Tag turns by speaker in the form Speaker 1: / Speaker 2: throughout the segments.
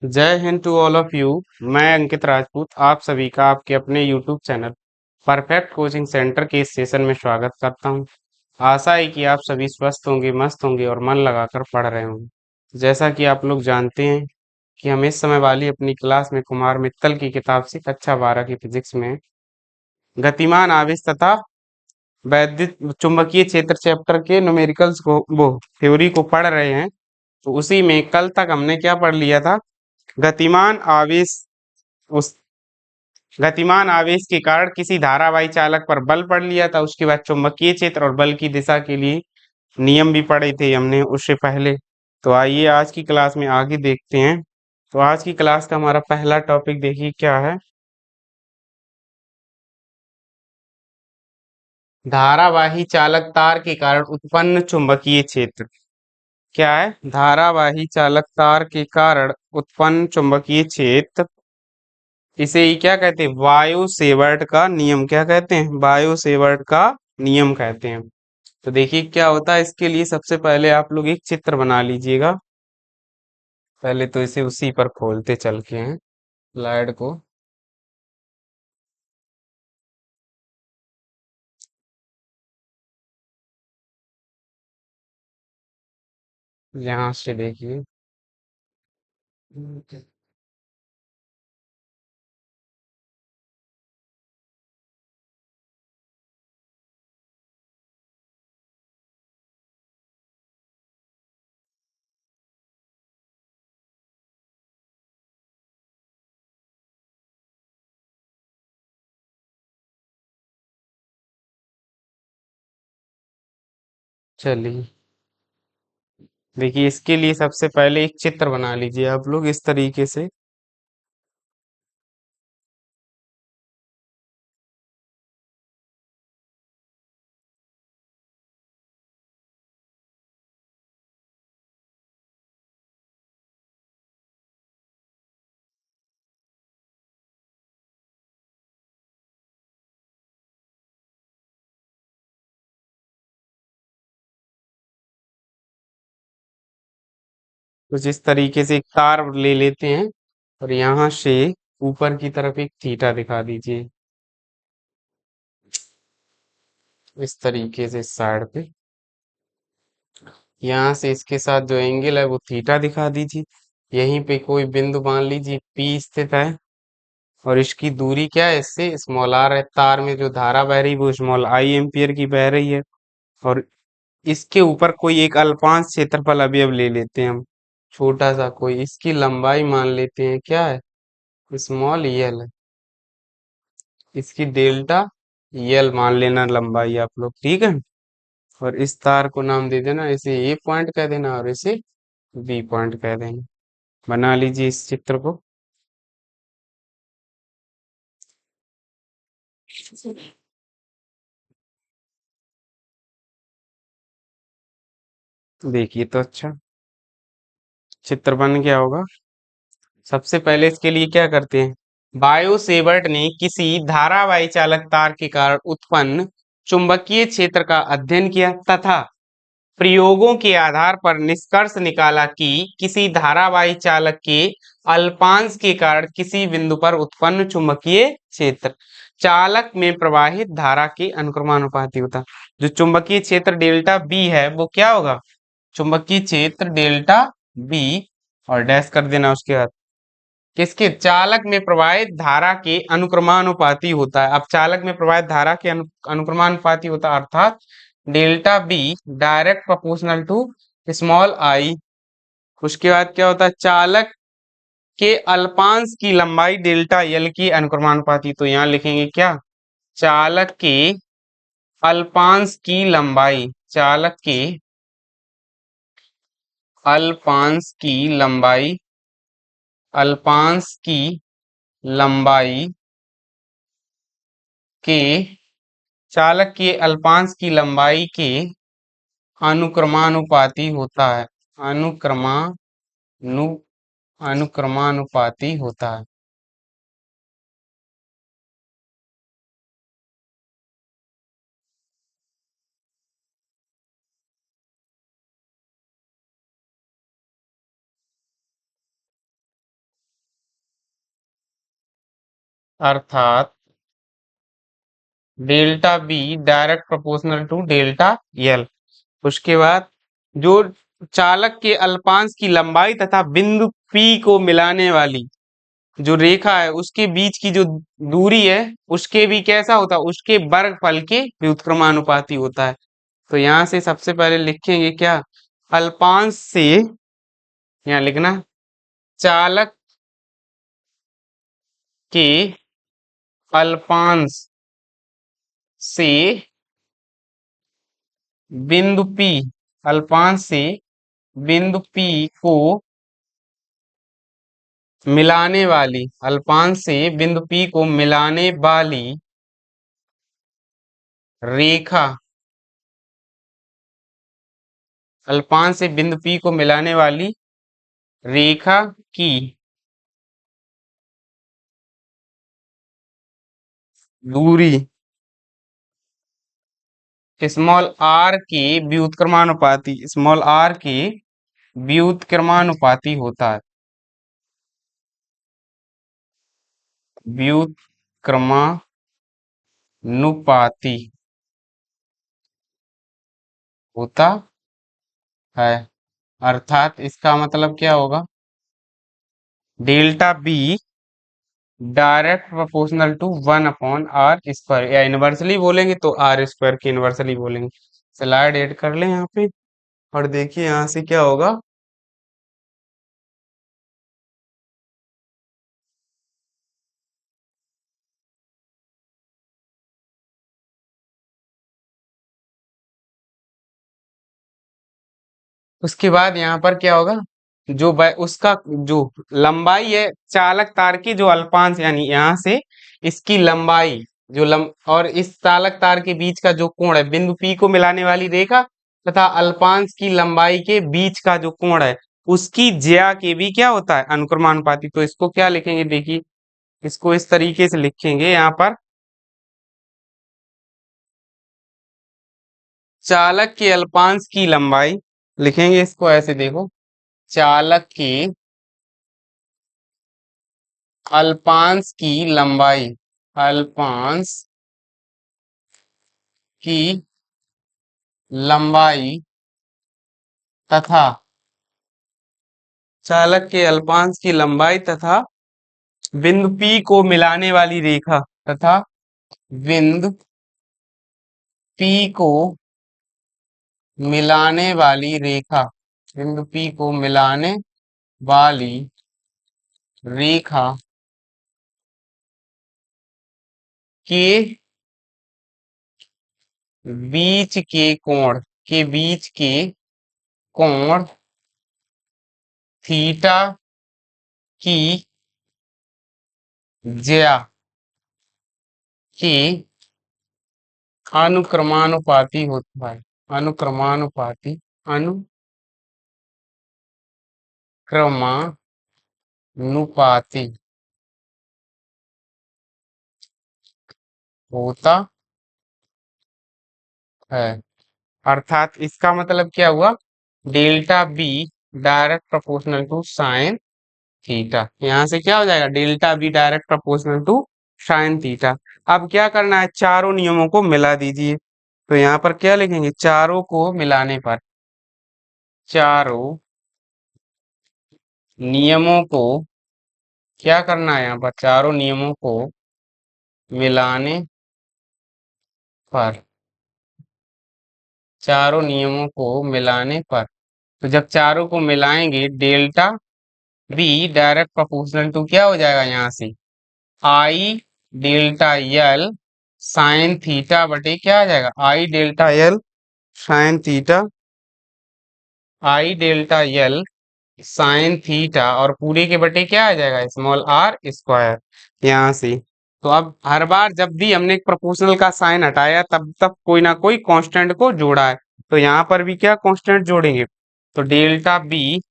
Speaker 1: जय हिंद to all of you. मैं अंकित राजपूत आप सभी का आपके अपने YouTube channel perfect coaching centre के इस सेशन में स्वागत करता हूं। आशा है कि आप सभी स्वस्थ होंगे, मस्त होंगे और मन लगाकर पढ़ रहे होंगे। जैसा कि आप लोग जानते हैं कि हम इस समय वाली अपनी क्लास में कुमार मित्तल की किताब से कक्षा 12 की फिजिक्स में गतिमान आवेश तथा वैद्युत चुंबकीय क्षेत्र चैप्टर के न्यूमेरिकल्स को वो थ्योरी को पढ़ रहे हैं। तो उसी में कल तक हमने क्या पढ़ लिया था? गतिमान आवेश उस गतिमान आवेश के कारण किसी धारावाही चालक पर बल पड़ लिया था। उसके बाद चुंबकीय क्षेत्र और बल की दिशा के लिए नियम भी पढ़े थे हमने उससे पहले। तो आइए आज की क्लास में आगे देखते हैं। तो आज की क्लास का हमारा पहला टॉपिक देखिए क्या है। धारावाही चालक तार के कारण उत्पन्न चुंबकीय क्षेत्र। क्या है? धारावाही चालक तार के कारण उत्पन्न चुंबकीय क्षेत्र। इसे ही क्या कहते हैं? वायु सेवर्ट का नियम। क्या कहते हैं? वायु सेवर्ट का नियम कहते हैं। तो देखिए क्या होता है। इसके लिए सबसे पहले आप लोग एक चित्र बना लीजिएगा। पहले तो इसे उसी पर खोलते चल के हैं स्लाइड को। यहाँ से देखिए। चलिए देखिए, इसके लिए सबसे पहले एक चित्र बना लीजिए आप लोग इस तरीके से। कुछ इस तरीके से एक तार ले लेते हैं और यहाँ से ऊपर की तरफ एक थीटा दिखा दीजिए इस तरीके से साइड पे। यहाँ से इसके साथ जो एंगल है वो थीटा दिखा दीजिए। यहीं पे कोई बिंदु मान लीजिए पी स्थित है और इसकी दूरी क्या है? इससे स्मॉल आर है। तार में जो धारा बह रही है वो स्मॉल आई एम्पियर की बह रही है। और इसके ऊपर कोई एक अल्पांश क्षेत्रफल अवयव ले लेते हैं हम, छोटा सा कोई। इसकी लंबाई मान लेते हैं क्या है? स्मॉल एल है। इसकी डेल्टा एल मान लेना लंबाई आप लोग, ठीक है। और इस तार को नाम दे देना, इसे ए पॉइंट कह देना और इसे बी पॉइंट कह देंगे। बना लीजिए इस चित्र को। देखिए तो अच्छा चित्र बन गया होगा। सबसे पहले इसके लिए क्या करते हैं? बायो सेवर्ट ने किसी धारावाही चालक तार के कारण उत्पन्न चुंबकीय क्षेत्र का अध्ययन किया तथा प्रयोगों के आधार पर निष्कर्ष निकाला कि किसी धारावाही चालक के अल्पांश के कारण किसी बिंदु पर उत्पन्न चुंबकीय क्षेत्र चालक में प्रवाहित धारा के अनुक्रमानुपाती होता है। जो चुंबकीय क्षेत्र डेल्टा बी है वो क्या होगा? चुंबकीय क्षेत्र डेल्टा बी और डैश कर देना उसके बाद किसके? चालक में प्रवाहित धारा के अनुक्रमानुपाती होता है। अब चालक में प्रवाहित धारा के अनुक्रमानुपाती होता है, अर्थात delta B direct proportional to small I. उसके बाद क्या होता है? चालक के अल्पांश की लंबाई डेल्टा एल की अनुक्रमानुपाती। तो यहाँ लिखेंगे क्या? चालक के अल्पांश की लंबाई, चालक के अल्पांश की लंबाई, अल्पांश की लंबाई के चालक के अल्पांश की लंबाई के अनुक्रमानुपाती होता है। अनुक्रमानु अनुक्रमानुपाती होता है। अर्थात delta B direct proportional to delta L. उसके बाद जो चालक के अल्पांश की लंबाई तथा बिंदु P को मिलाने वाली जो रेखा है उसके बीच की जो दूरी है उसके भी कैसा होता है, उसके वर्गफल के व्युत्क्रमानुपाती होता है। तो यहां से सबसे पहले लिखेंगे क्या, अल्पांश से, यहाँ लिखना चालक के अल्पांश से बिंदु P, अल्पांश से बिंदु P को मिलाने वाली, अल्पांश से बिंदु P को मिलाने वाली रेखा, अल्पांश से बिंदु P को मिलाने वाली रेखा की दूरी स्मॉल आर के व्युत्क्रमानुपाती, स्मॉल आर के व्युत्क्रमानुपाती होता है, व्युत्क्रमानुपाती होता है। अर्थात इसका मतलब क्या होगा, delta B direct proportional to 1/r², या इनवर्सली बोलेंगे तो r² की इनवर्सली बोलेंगे। स्लाइड ऐड कर लें यहाँ पे और देखिए यहाँ से क्या होगा, उसके बाद यहाँ पर क्या होगा, जो उसका जो लंबाई है चालक तार की, जो अल्पांश यानी यहाँ से इसकी लंबाई जो और इस चालक तार के बीच का जो कोण है, बिंदु P को मिलाने वाली रेखा तथा अल्पांश की लंबाई के बीच का जो कोण है उसकी ज्या के भी क्या होता है, अनुक्रमानुपाती। तो इसको क्या लिखेंगे, देखिए इसको इस तरीके से लिखेंगे, यहाँ पर चालक के अल्पांश की लंबाई लिखेंगे, इसको ऐसे देखो, चालक के अल्पांश की लंबाई, अल्पांश की लंबाई तथा चालक के अल्पांश की लंबाई तथा बिंदु P को मिलाने वाली रेखा, तथा बिंदु P को मिलाने वाली रेखा, बिंदु P को मिलाने वाली रेखा के बीच के कोण, के बीच के कोण थीटा की ज्या के अनुक्रमानुपाती होता है, अनुक्रमानुपाती, अनुक्रमानुपाती होता है। अर्थात इसका मतलब क्या हुआ, delta B direct proportional to sine theta, यहाँ से क्या हो जाएगा, delta B direct proportional to sine theta. अब क्या करना है, चारों नियमों को मिला दीजिए। तो यहाँ पर क्या लिखेंगे, चारों को मिलाने पर, चारों नियमों को क्या करना है, यहाँ पर चारों नियमों को मिलाने पर, चारों नियमों को मिलाने पर, तो जब चारों को मिलाएंगे delta B direct proportional to क्या हो जाएगा, यहाँ से I delta L sine theta बटे क्या आ जाएगा, I delta L sine theta, I delta L sine theta, और पूरे के बटे क्या आ जाएगा, स्मॉल r², यहाँ से। तो अब हर बार जब भी हमने एक प्रोपोर्शनल का साइन हटाया तब तब कोई ना कोई कांस्टेंट को जोड़ा है, तो यहाँ पर भी क्या कांस्टेंट जोड़ेंगे, तो डेल्टा बी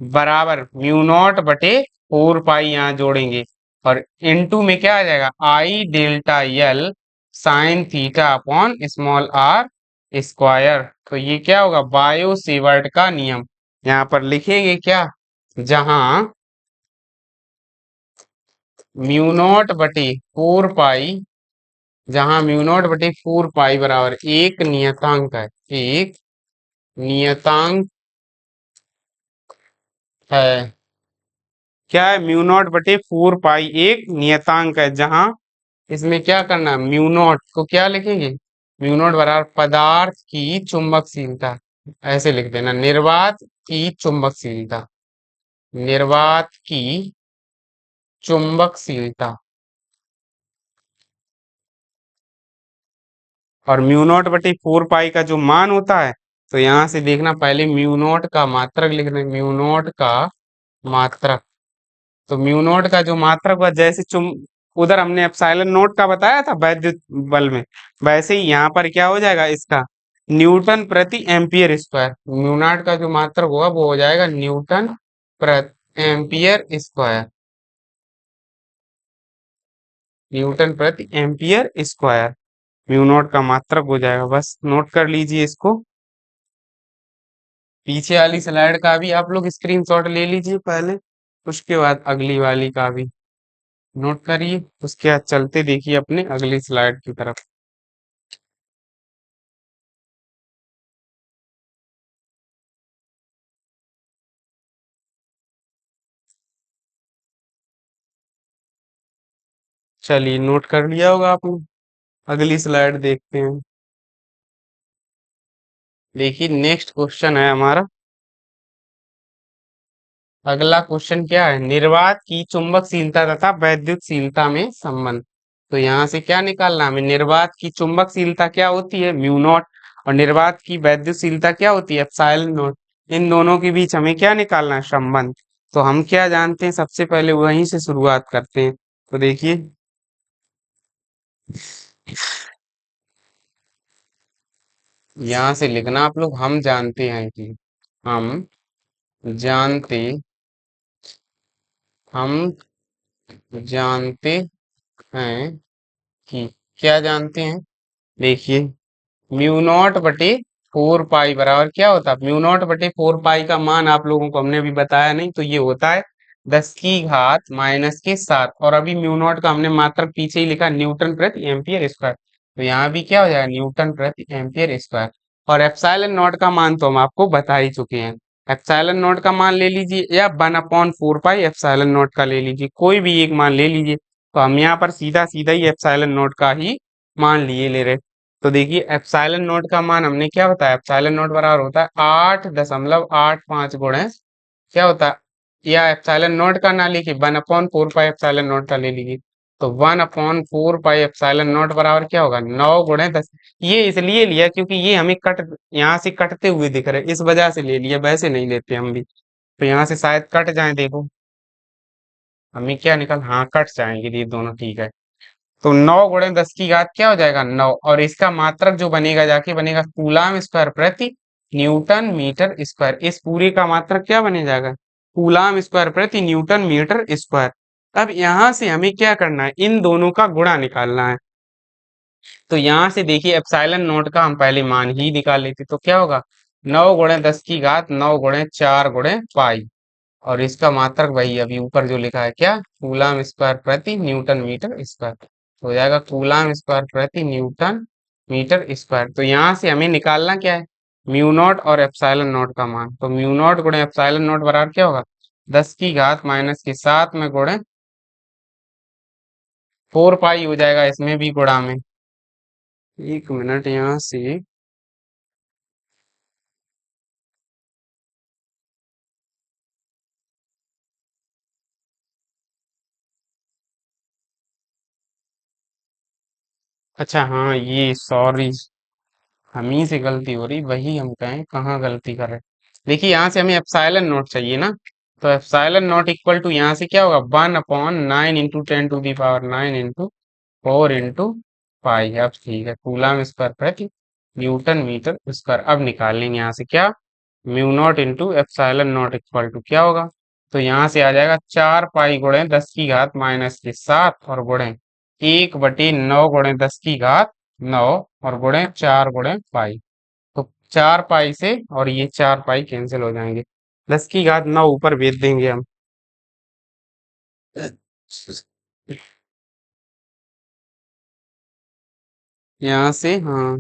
Speaker 1: बराबर म्यू नॉट बटे 4 पाई यहाँ जोड़ेंगे, और इनटू में क्या आ जाएगा, I delta L sine theta upon small r²। तो ये क्या होगा, बायो सेवर्ट का नियम। यहाँ पर लिखेंगे क्या, जहां म्यू नॉट बटे 4 पाई, जहां म्यू नॉट बटे 4 पाई बराबर एक नियतांक है, एक नियतांक है। क्या है? म्यू नॉट बटे 4 पाई एक नियतांक है, जहां इसमें क्या करना है, म्यू नॉट को क्या लिखेंगे, म्यू नॉट बराबर पदार्थ की चुंबकशीलता, ऐसे लिख देना, निर्वात की चुंबकशीलता, निर्वात की चुंबकशीलता। और म्यू नॉट बटे 4 पाई का जो मान होता है, तो यहां से देखना, पहले म्यू नॉट का मात्रक लिख रहे, म्यू नॉट का मात्रक। तो म्यू नॉट का जो मात्रक हुआ, जैसे उधर हमने एप्सिलॉन नॉट का बताया था वैद्युत बल में, वैसे ही यहाँ पर क्या हो जाएगा इसका, न्यूटन प्रति एम्पियर स्क्वायर। म्यू नॉट का जो मात्रक होगा वो हो जाएगा न्यूटन प्रति एम्पियर स्क्वायर, न्यूटन प्रति एम्पियर स्क्वायर म्यू नॉट का मात्रक हो जाएगा। बस नोट कर लीजिए इसको। पीछे वाली स्लाइड का भी आप लोग स्क्रीनशॉट ले लीजिए पहले, उसके बाद अगली वाली का भी नोट करिए, उसके बाद चलते देखिए अपने अगली स्लाइड की तरफ। चलिए नोट कर लिया होगा आपने, अगली स्लाइड देखते हैं। देखिए नेक्स्ट क्वेश्चन है हमारा, अगला क्वेश्चन क्या है, निर्वात की चुंबकशीलता तथा वैद्युतशीलता में संबंध। तो यहाँ से क्या निकालना है हमें, निर्वात की चुंबकशीलता क्या होती है, म्यू नॉट, और निर्वात की वैद्युतशीलता क्या होती है, एप्सिलॉन नॉट। इन दोनों के बीच हमें क्या निकालना है, संबंध। तो हम क्या जानते हैं, सबसे पहले वहीं से शुरुआत करते हैं। तो देखिए, यहाँ से लिखना आप लोग, हम जानते हैं कि, हम जानते हम जानते हैं कि, क्या जानते हैं, देखिए, म्यू नॉट बटे 4 पाई बराबर क्या होता है, म्यू नॉट बटे 4 पाई का मान आप लोगों को हमने अभी बताया नहीं, तो ये होता है 10⁻⁻⁷। और अभी म्यू नॉट का हमने मात्रक पीछे ही लिखा, न्यूटन प्रति एम्पियर स्क्वायर। तो यहाँ भी क्या हो जाएगा, न्यूटन प्रति एम्पियर स्क्वायर। और एप्सिलॉन नॉट का मान तो हम आपको बता ही चुके हैं। एप्सिलॉन नॉट का मान ले लीजिए, या 1/4 पाई एप्सिलॉन नॉट का ले लीजिए, कोई भी एक मान ले लीजिए। तो हम यहाँ पर सीधा सीधा ही एप्सिलॉन नॉट का ही मान लिए ले रहे। तो देखिए, एप्सिलॉन नॉट का मान हमने क्या बताया, एप्सिलॉन नॉट बराबर होता है 8.85 गुणे, क्या होता है, या एप्सिलॉन नॉट का ना लिखिए, 1/4 पाई एप्सिलॉन नॉट का ले लीजिए। तो 1/4 पाई एप्सिलॉन नॉट बराबर क्या होगा, 9 गुणे 10। ये इसलिए लिया क्योंकि ये हमें यहाँ से कटते हुए दिख रहे, इस वजह से ले लिया, वैसे नहीं लेते हम भी। तो यहाँ से शायद कट जाए, देखो हमें क्या निकल, हाँ कट जाएंगे ये दोनों, ठीक है। तो 9 गुणे 10 की घात क्या हो जाएगा, 9, और इसका मात्रक जो बनेगा जाके बनेगा कूलाम स्क्वायर प्रति न्यूटन मीटर स्क्वायर। इस पूरे का मात्रक क्या बने जाएगा, कूलाम स्क्वायर प्रति न्यूटन मीटर स्क्वायर। अब यहां से हमें क्या करना है, इन दोनों का गुणा निकालना है। तो यहां से देखिए, एप्सिलॉन नोट का हम पहले मान ही निकाल लेते, तो क्या होगा, 9 गुणे 10 की घात 9 गुणे 4 गुणे पाई, और इसका मात्रक वही अभी ऊपर जो लिखा है, क्या, कूलाम स्क्वायर प्रति न्यूटन मीटर स्क्वायर। हो जाएगा कूलाम स्क्वायर प्रति न्यूटन मीटर स्क्वायर। तो यहाँ से हमें निकालना क्या है, म्यू नॉट और एप्सिलॉन नॉट का मान। तो म्यू नॉट गुणे एप्सिलॉन नॉट बराबर क्या होगा, 10⁻⁻7 में गुणे 4 पाई हो जाएगा, इसमें भी गुणा में। एक मिनट यहाँ से, अच्छा हाँ, ये सॉरी, हम ही से गलती हो रही, वही हम कहें कहाँ गलती कर रहे। देखिए यहाँ से हमें एप्सिलॉन नॉट चाहिए ना, तो एप्सिलॉन नॉट इक्वल टू यहाँ से क्या होगा, 1/9 × 10⁹ इंटू 4 इंटू पाई। अब ठीक है, कूलम स्क्वायर प्रति न्यूटन मीटर स्क्वायर। अब निकाल लेंगे यहाँ से क्या, mu naught into epsilon naught equal to क्या होगा, तो यहाँ से आ जाएगा 4 पाई गुणे 10 की घात -7, और गुणे 1/9 गुणे 10 की घात 9, और गुणे 4 गुणे पाई। तो 4 पाई से और ये 4 पाई कैंसिल हो जाएंगे, 10 की घात 9 ऊपर भेज देंगे हम। यहाँ से हाँ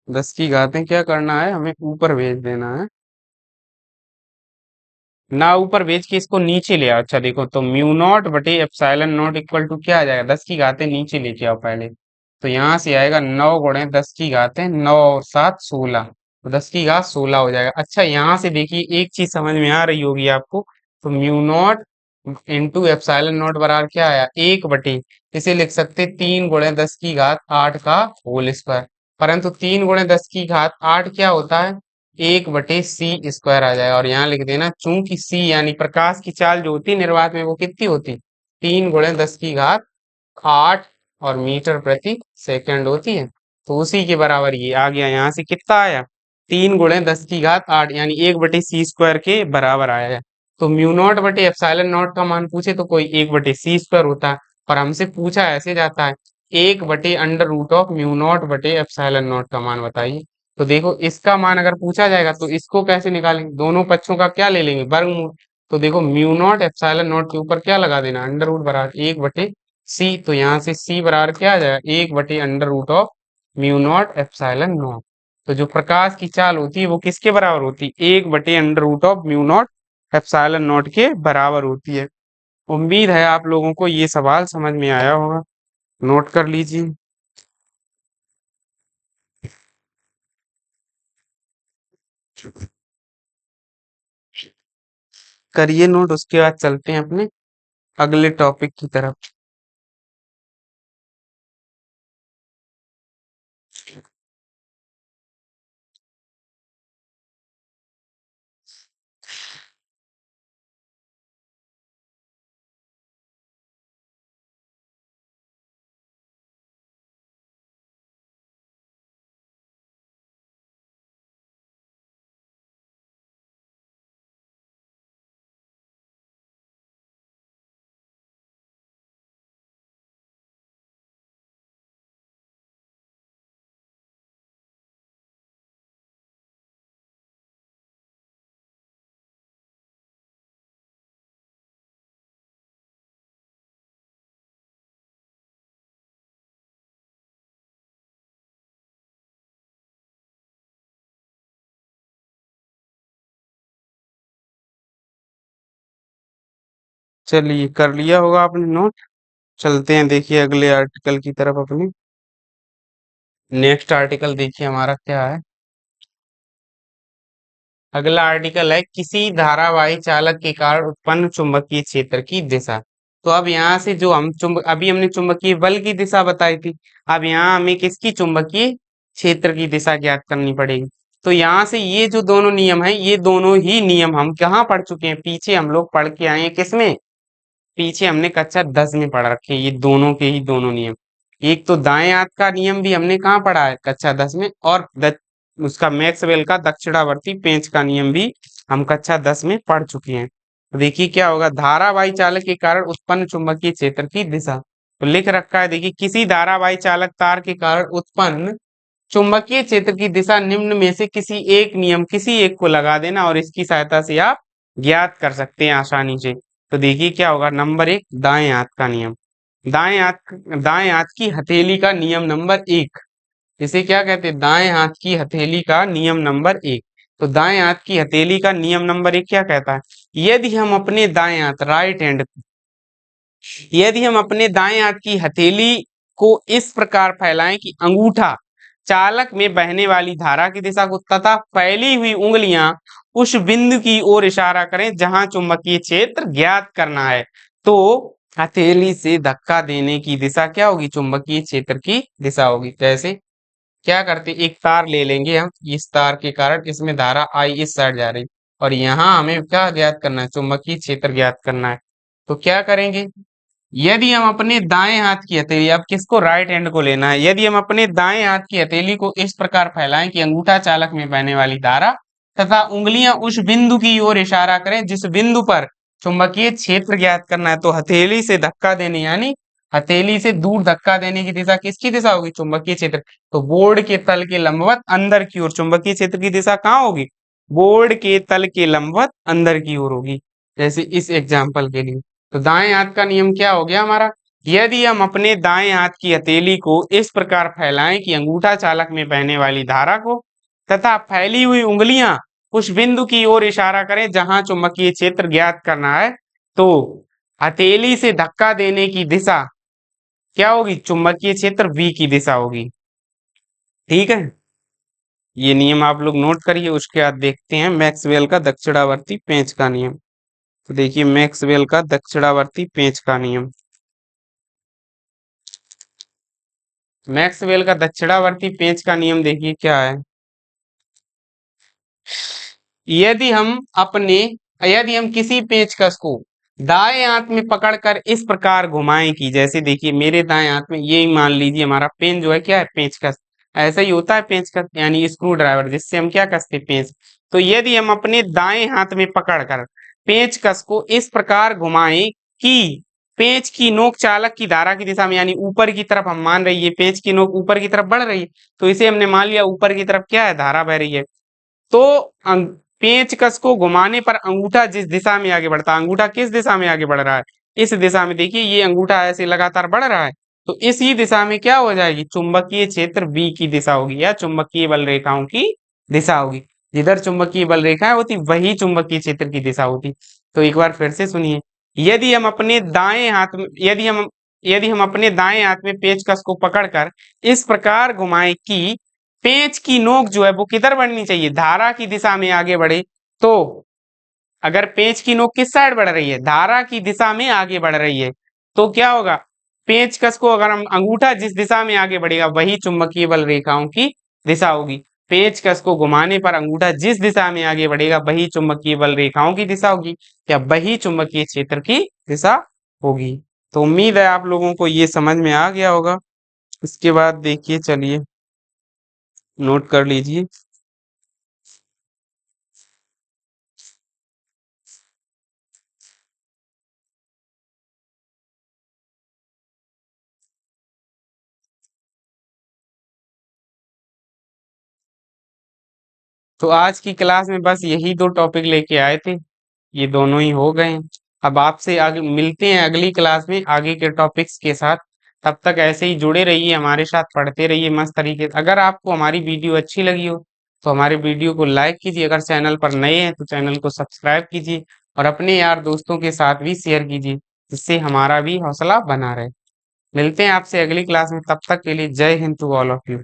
Speaker 1: 10 की घातें क्या करना है, हमें ऊपर भेज देना है ना, ऊपर भेज के इसको नीचे ले आओ। अच्छा देखो, तो म्यू नॉट बटे एप्सिलॉन नॉट इक्वल टू क्या आ जाएगा, 10 की घातें नीचे लेके आओ पहले। तो यहाँ से आएगा 9 गुणे 10 की घातें, 9 और 7 16, तो 10 की घात 16 हो जाएगा। अच्छा यहाँ से देखिए एक चीज समझ में आ रही होगी आपको, तो mu naught into epsilon not बराबर क्या आया, 1 बटे, इसे लिख सकते 3 गुणे 10 की घात 8 का होल स्क्वायर। परंतु 3 गुणे 10 की घात 8 क्या होता है, 1 बटे c² आ जाएगा। और यहाँ लिख देना चूंकि c यानी प्रकाश की चाल जो होती है निर्वात में वो कितनी होती, 3 गुणे 10 की घात 8 और मीटर प्रति सेकंड होती है। तो उसी के बराबर ये आ गया, यहाँ से कितना आया, 3 गुणे 10 की घात 8 यानी 1 बटे c² के बराबर आया है। तो म्यू नॉट बटे एप्सिलॉन नॉट का मान पूछे तो कोई 1 बटे c² होता है, और हमसे पूछा ऐसे जाता है 1 बटे under root of mu naught बटे एप्सिलॉन नॉट का मान बताइए। तो देखो इसका मान अगर पूछा जाएगा तो इसको कैसे निकालेंगे, दोनों पक्षों का क्या ले लेंगे, वर्गमूल। तो देखो म्यू नॉट एप्सिलॉन नॉट के ऊपर क्या लगा देना, अंडर रूट बराबर 1 बटे c। तो यहाँ से c बराबर क्या आ जाएगा, 1 बटे under root of mu naught epsilon naught. तो जो प्रकाश की चाल होती है वो किसके बराबर होती है, 1 बटे under root of mu naught epsilon naught के बराबर होती है। उम्मीद है आप लोगों को ये सवाल समझ में आया होगा, नोट कर लीजिए। करिए नोट, उसके बाद चलते हैं अपने अगले टॉपिक की तरफ। चलिए कर लिया होगा आपने नोट, चलते हैं देखिए अगले आर्टिकल की तरफ अपने। नेक्स्ट आर्टिकल देखिए हमारा क्या है। अगला आर्टिकल है किसी धारावाही चालक के कारण उत्पन्न चुंबकीय क्षेत्र की दिशा। तो अब यहाँ से जो हम अभी हमने चुंबकीय बल की दिशा बताई थी, अब यहाँ हमें किसकी चुंबकीय क्षेत्र की दिशा ज्ञात करनी पड़ेगी। तो यहाँ से ये जो दोनों नियम हैं, ये दोनों ही नियम हम कहाँ पढ़ चुके हैं, पीछे हम लोग पढ़ के आए हैं किसमें, पीछे हमने कक्षा 10 में पढ़ रखे हैं ये दोनों के ही दोनों नियम। एक तो दाएं हाथ का नियम भी हमने कहाँ पढ़ा है, कक्षा 10 में, और उसका मैक्सवेल का दक्षिणावर्ती पेंच का नियम भी हम कक्षा 10 में पढ़ चुके हैं। तो देखिए क्या होगा, धारावाही चालक के कारण उत्पन्न चुंबकीय क्षेत्र की दिशा। तो लिख रखा है देखिए, किसी धारावाही चालक तार के कारण उत्पन्न चुंबकीय क्षेत्र की दिशा निम्न में से किसी एक को लगा देना, और इसकी सहायता से आप ज्ञात कर सकते हैं आसानी से। तो देखिए क्या होगा, नंबर 1 दाएं हाथ का नियम, दाएं हाथ की हथेली का नियम नंबर 1, इसे क्या कहते हैं, दाएं हाथ की हथेली का नियम नंबर 1। तो दाएं हाथ की हथेली का नियम नंबर 1 क्या कहता है, यदि हम अपने दाएं हाथ राइट हैंड, यदि हम अपने दाएं हाथ की हथेली को इस प्रकार फैलाएं कि अंगूठा चालक में बहने वाली धारा की दिशा को तथा फैली हुई उंगलियां उस बिंदु की ओर इशारा करें जहां चुंबकीय क्षेत्र ज्ञात करना है, तो हथेली से धक्का देने की दिशा क्या होगी, चुंबकीय क्षेत्र की दिशा होगी। जैसे क्या करते, एक तार ले लेंगे हम, इस तार के कारण इसमें धारा आई इस साइड जा रही, और यहाँ हमें क्या ज्ञात करना है, चुंबकीय क्षेत्र ज्ञात करना है। तो क्या करेंगे, यदि हम अपने दाएं हाथ की हथेली, अब किसको, राइट हैंड को लेना है, यदि हम अपने दाएं हाथ की हथेली को इस प्रकार फैलाएं कि अंगूठा चालक में बहने वाली धारा तथा उंगलियां उस बिंदु की ओर इशारा करें जिस बिंदु पर चुंबकीय क्षेत्र ज्ञात करना है, तो हथेली से धक्का देने यानी हथेली से दूर धक्का देने की दिशा किसकी दिशा होगी, चुंबकीय क्षेत्र। तो बोर्ड के तल के लंबवत अंदर की ओर चुंबकीय क्षेत्र की दिशा कहाँ होगी, बोर्ड के तल के लंबवत अंदर की ओर होगी, जैसे इस एग्जाम्पल के लिए। तो दाएं हाथ का नियम क्या हो गया हमारा, यदि हम अपने दाएं हाथ की हथेली को इस प्रकार फैलाएं कि अंगूठा चालक में बहने वाली धारा को तथा फैली हुई उंगलियां उस बिंदु की ओर इशारा करें जहां चुंबकीय क्षेत्र ज्ञात करना है, तो हथेली से धक्का देने की दिशा क्या होगी? चुंबकीय क्षेत्र V की दिशा होगी। ठीक है, ये नियम आप लोग नोट करिए। उसके बाद देखते हैं मैक्सवेल का दक्षिणावर्ती पेंच का नियम। तो देखिए मैक्सवेल का दक्षिणावर्ती पेंच का नियम। मैक्सवेल का दक्षिणावर्ती पेंच का नियम देखिए क्या है। यदि हम अपने यदि हम किसी पेचकस को दाएं हाथ में पकड़कर इस प्रकार घुमाएं कि जैसे देखिए मेरे दाएं हाथ में ये मान लीजिए हमारा पेन जो है क्या है? पेचकस। ऐसा ही होता है पेचकस यानी स्क्रू ड्राइवर जिससे हम क्या कसते हैं? पेंच। तो यदि हम अपने दाएं हाथ में पकड़कर पेचकस को इस प्रकार घुमाएं कि पेंच की नोक चालक की धारा की दिशा में यानी ऊपर की तरफ हम मान रही है पेंच की नोक ऊपर की तरफ बढ़ रही है, तो इसे हमने मान लिया ऊपर की तरफ क्या है? धारा बह रही है। तो पेंचकस को घुमाने पर अंगूठा जिस दिशा में आगे बढ़ता है, अंगूठा किस दिशा में आगे बढ़ रहा है? इस दिशा में। देखिए ये अंगूठा ऐसे लगातार बढ़ रहा है, तो इसी दिशा में क्या हो जाएगी? चुंबकीय क्षेत्र V की दिशा होगी या चुंबकीय बल रेखाओं की दिशा होगी। जिधर चुंबकीय बल रेखाएं होती वही चुंबकीय क्षेत्र की दिशा होती। तो एक बार फिर से सुनिए, यदि हम अपने दाएं हाथ में यदि हम अपने दाएं हाथ में पेचकस को पकड़कर इस प्रकार घुमाएं कि पेंच की नोक जो है वो किधर बढ़नी चाहिए? धारा की दिशा में आगे बढ़े। तो अगर पेंच की नोक किस साइड बढ़ रही है? धारा की दिशा में आगे बढ़ रही है, तो क्या होगा? पेंचकस को अगर हम अंगूठा जिस दिशा में आगे बढ़ेगा वही चुंबकीय बल रेखाओं की दिशा होगी। पेंचकस को घुमाने पर अंगूठा जिस दिशा में आगे बढ़ेगा वही चुंबकीय बल रेखाओं की दिशा होगी या वही चुंबकीय क्षेत्र की दिशा होगी। तो उम्मीद है आप लोगों को ये समझ में आ गया होगा। इसके बाद देखिए, चलिए नोट कर लीजिए। तो आज की क्लास में बस यही दो टॉपिक लेके आए थे, ये दोनों ही हो गए हैं। अब आपसे आगे मिलते हैं अगली क्लास में आगे के टॉपिक्स के साथ। तब तक ऐसे ही जुड़े रहिए, हमारे साथ पढ़ते रहिए मस्त तरीके से। अगर आपको हमारी वीडियो अच्छी लगी हो तो हमारे वीडियो को लाइक कीजिए, अगर चैनल पर नए हैं तो चैनल को सब्सक्राइब कीजिए और अपने यार दोस्तों के साथ भी शेयर कीजिए, जिससे हमारा भी हौसला बना रहे। मिलते हैं आपसे अगली क्लास में, तब तक के लिए जय हिंद टू ऑल ऑफ यू।